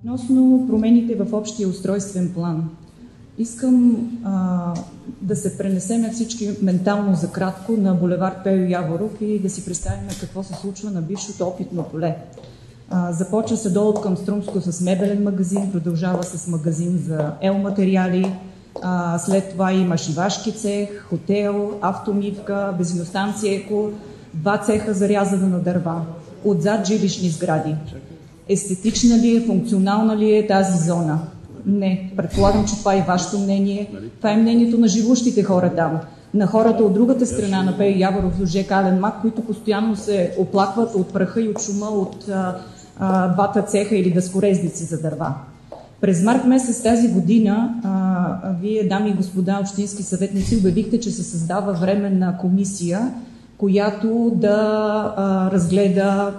Относно промените в общия устройствен план, искам да се пренесем всички ментално за кратко на булевард Пейо Яворов и да си представим какво се случва на бившото опитно поле. Започва се долу към Струмско с мебелен магазин, продължава с магазин за материали, след това има шивашки цех, хотел, автомивка, бензиностанция Еко, 2 цеха за рязане на дърва, отзад жилищни сгради. Естетична ли е, функционална ли е тази зона? Не. Предполагам, че това е вашето мнение. Това е мнението на живущите хора там. На хората от другата страна на Пейо Яворов, ЖК Ален Мак, които постоянно се оплакват от праха и от шума от 2 цеха или дъскорезници за дърва. През март месец тази година вие, дами и господа общински съветници, обявихте, че се създава временна комисия, която да разгледа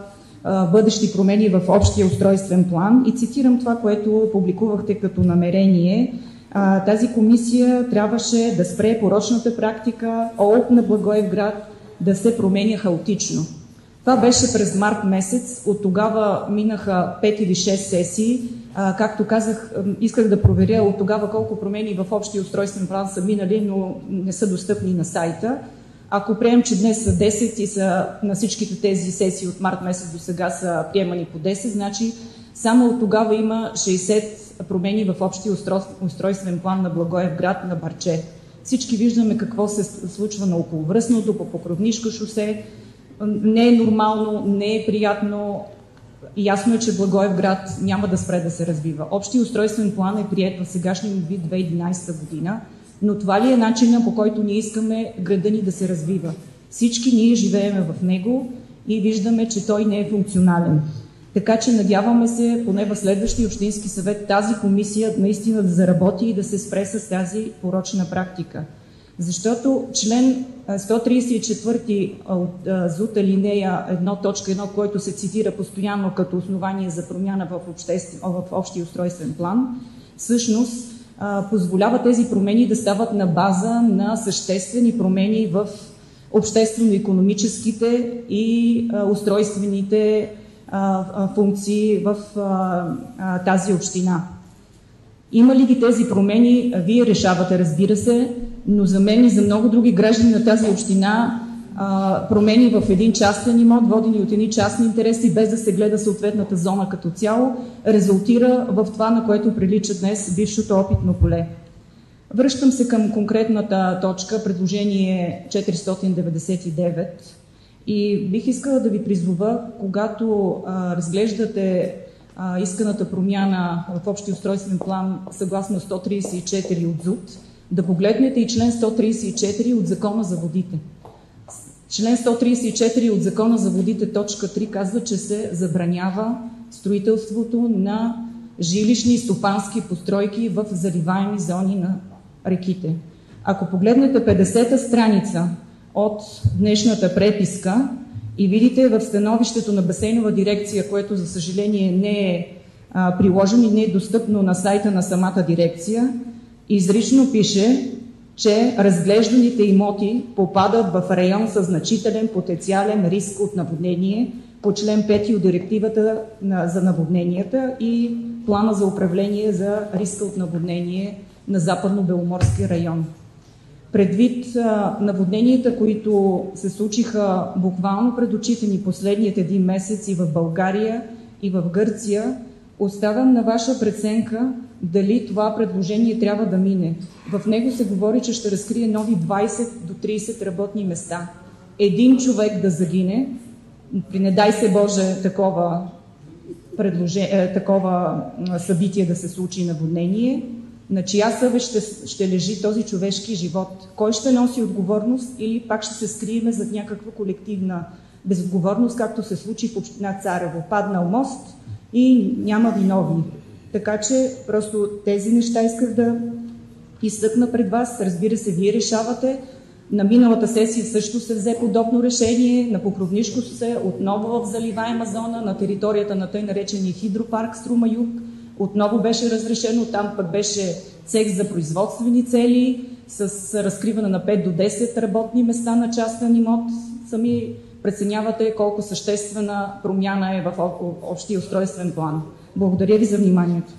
бъдещи промени в общия устройствен план. И цитирам това, което публикувахте като намерение. Тази комисия трябваше да спре порочната практика ОЛП на Благоевград да се променя хаотично. Това беше през март месец. От тогава минаха 5 или 6 сесии. Както казах, исках да проверя от тогава колко промени в общия устройствен план са минали, но не са достъпни на сайта. Ако приемем, че днес са 10 и са на всичките тези сесии от март месец до сега са приемани по 10, значи само от тогава има 60 промени в общия устройствен план на Благоевград, на Барче. Всички виждаме какво се случва на околовръстното, по Покровнишко шосе. Не е нормално, не е приятно. Ясно е, че Благоевград няма да спре да се развива. Общия устройствен план е приет в сегашния вид 2011 година. Но това ли е начинът, по който ние искаме града ни да се развива? Всички ние живееме в него и виждаме, че той не е функционален. Така че надяваме се, поне в следващия общински съвет, тази комисия наистина да заработи и да се спре с тази порочна практика. Защото член 134 от ЗУТ алинея 1.1, който се цитира постоянно като основание за промяна в общия устройствен план, всъщност позволява тези промени да стават на база на съществени промени в обществено-икономическите и устройствените функции в тази община. Има ли ги тези промени? Вие решавате, разбира се, но за мен и за много други граждани на тази община промени в един частен имот, водени от едни частни интереси, без да се гледа съответната зона като цяло, резултира в това, на което прилича днес бившото опитно поле. Връщам се към конкретната точка, предложение 499, и бих искала да ви призова, когато разглеждате исканата промяна в общия устройствен план съгласно 134 от ЗУТ, да погледнете и член 134 от Закона за водите. Член 134 от Закона за водите, точка 3, казва, че се забранява строителството на жилищни и стопански постройки в заливаеми зони на реките. Ако погледнете 50-та страница от днешната преписка и видите в становището на Басейнова дирекция, което за съжаление не е приложено и не е достъпно на сайта на самата дирекция, изрично пише, че разглежданите имоти попадат в район със значителен потенциален риск от наводнение по член 5 от директивата за наводненията и плана за управление за риска от наводнение на Западно-Беломорски район. Предвид наводненията, които се случиха буквално пред очите ни последният един месец и в България, и в Гърция, оставям на ваша преценка дали това предложение трябва да мине. В него се говори, че ще разкрие нови 20 до 30 работни места. Един човек да загине, при не дай се Боже такова събитие да се случи наводнение, на чия съвест ще лежи този човешки живот? Кой ще носи отговорност или пак ще се скриеме зад някаква колективна безотговорност, както се случи в община Царево? Паднал мост и няма виновни. Така че просто тези неща исках да изтъкна пред вас. Разбира се, вие решавате. На миналата сесия също се взе подобно решение. На Покровнишко се отново в заливаема зона, на територията на тъй наречения хидропарк Струма Юг. Отново беше разрешено, там пък беше цех за производствени цели, с разкриване на 5 до 10 работни места на частен имот. Сами преценявате колко съществена промяна е в общия устройствен план. Благодаря ви за вниманието.